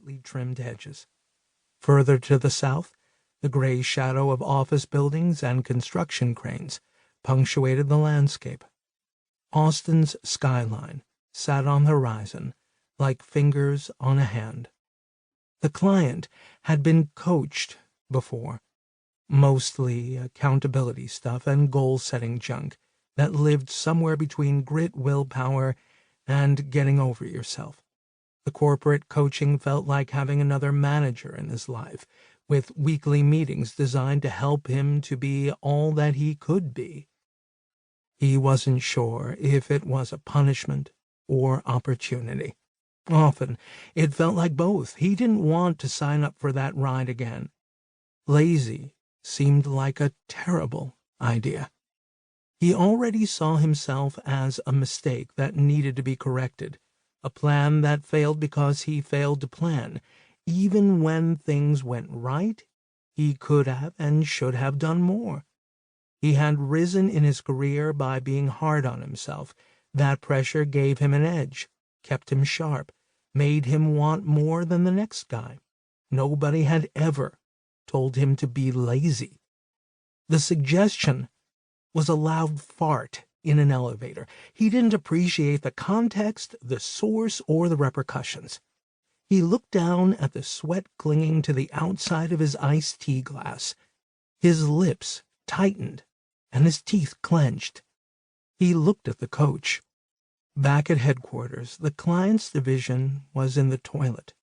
neatly trimmed hedges. Further to the south, the gray shadow of office buildings and construction cranes punctuated the landscape. Austin's skyline sat on the horizon like fingers on a hand. The client had been coached before, mostly accountability stuff and goal-setting junk that lived somewhere between grit, willpower, and getting over yourself. The corporate coaching felt like having another manager in his life, with weekly meetings designed to help him to be all that he could be. He wasn't sure if it was a punishment or opportunity. Often, it felt like both. He didn't want to sign up for that ride again. Lazy seemed like a terrible idea. He already saw himself as a mistake that needed to be corrected, a plan that failed because he failed to plan. Even when things went right, he could have and should have done more. He had risen in his career by being hard on himself. That pressure gave him an edge, kept him sharp, made him want more than the next guy. Nobody had ever told him to be lazy. The suggestion was a loud fart in an elevator. He didn't appreciate the context, the source, or the repercussions. He looked down at the sweat clinging to the outside of his iced tea glass. His lips tightened and his teeth clenched. He looked at the coach. Back at headquarters, the client's division was in the toilet.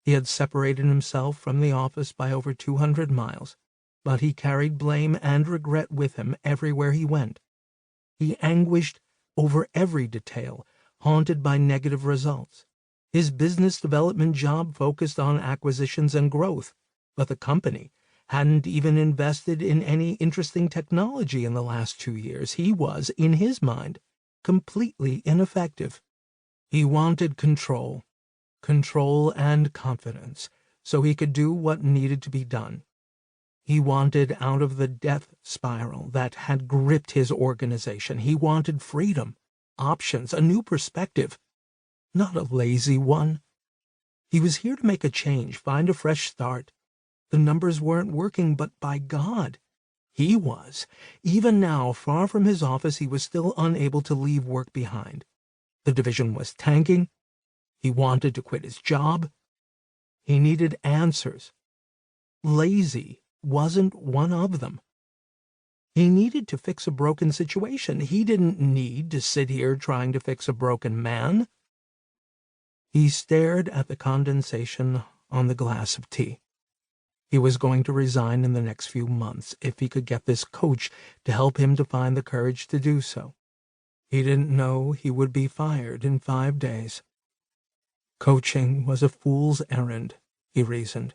He had separated himself from the office by over 200 miles, but he carried blame and regret with him everywhere he went. He anguished over every detail, haunted by negative results. His business development job focused on acquisitions and growth, but the company hadn't even invested in any interesting technology in the last 2 years. He was, in his mind, completely ineffective. He wanted control and confidence, so he could do what needed to be done. He wanted out of the death spiral that had gripped his organization. He wanted freedom, options, a new perspective, not a lazy one. He was here to make a change, find a fresh start. The numbers weren't working, but by God, he was. Even now, far from his office, he was still unable to leave work behind. The division was tanking. He wanted to quit his job. He needed answers. Lazy wasn't one of them. He needed to fix a broken situation. He didn't need to sit here trying to fix a broken man. He stared at the condensation on the glass of tea. He was going to resign in the next few months if he could get this coach to help him to find the courage to do so. He didn't know he would be fired in 5 days. Coaching was a fool's errand, he reasoned.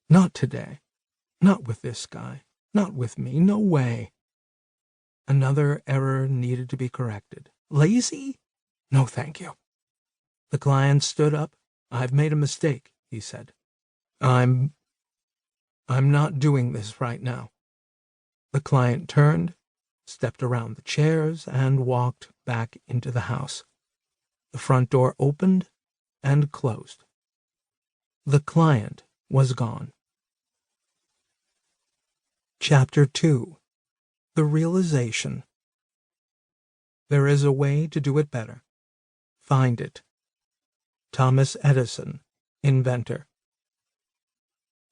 Not today. Not with this guy. Not with me. No way. Another error needed to be corrected. Lazy? No, thank you. The client stood up. I've made a mistake, he said. I'm not doing this right now. The client turned, stepped around the chairs, and walked back into the house. The front door opened and closed. The client was gone. Chapter 2. The Realization. There is a way to do it better. Find it. Thomas Edison, inventor.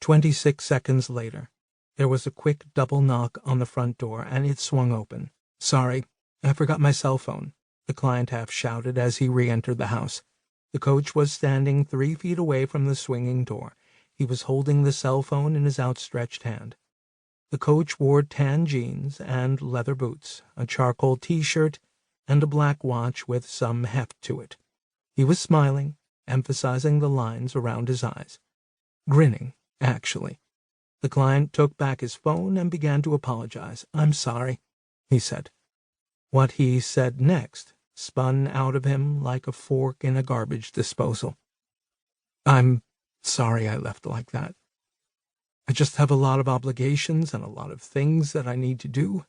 26 seconds later, there was a quick double knock on the front door, and it swung open. Sorry, I forgot my cell phone, the client half shouted as he re-entered the house. The coach was standing 3 feet away from the swinging door. He was holding the cell phone in his outstretched hand. The coach wore tan jeans and leather boots, a charcoal T-shirt, and a black watch with some heft to it. He was smiling, emphasizing the lines around his eyes. Grinning, actually. The client took back his phone and began to apologize. I'm sorry, he said. What he said next spun out of him like a fork in a garbage disposal. I'm sorry I left like that. I just have a lot of obligations and a lot of things that I need to do.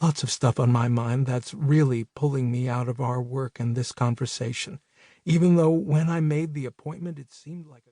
Lots of stuff on my mind that's really pulling me out of our work and this conversation, even though when I made the appointment it seemed like a